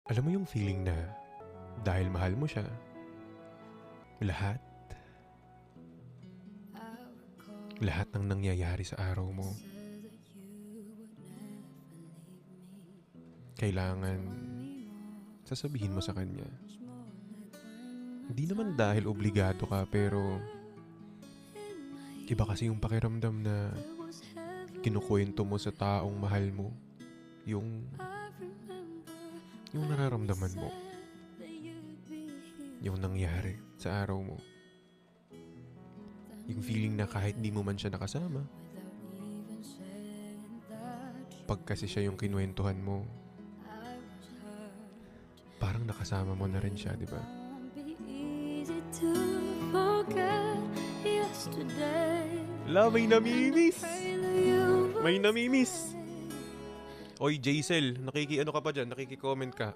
Alam mo yung feeling na dahil mahal mo siya, lahat, lahat ng nangyayari sa araw mo, kailangan sasabihin mo sa kanya. Hindi naman dahil obligado ka, pero iba kasi yung pakiramdam na kinukwento mo sa taong mahal mo yung nararamdaman mo, yung nangyari sa araw mo. Yung feeling na kahit di mo man siya nakasama, pag kasi siya yung kinuwentuhan mo, parang nakasama mo na rin siya, di ba? Wala, may namimiss! May namimiss! Oy, Jaisel, nakikiano ka pa dyan? Nakiki-comment ka.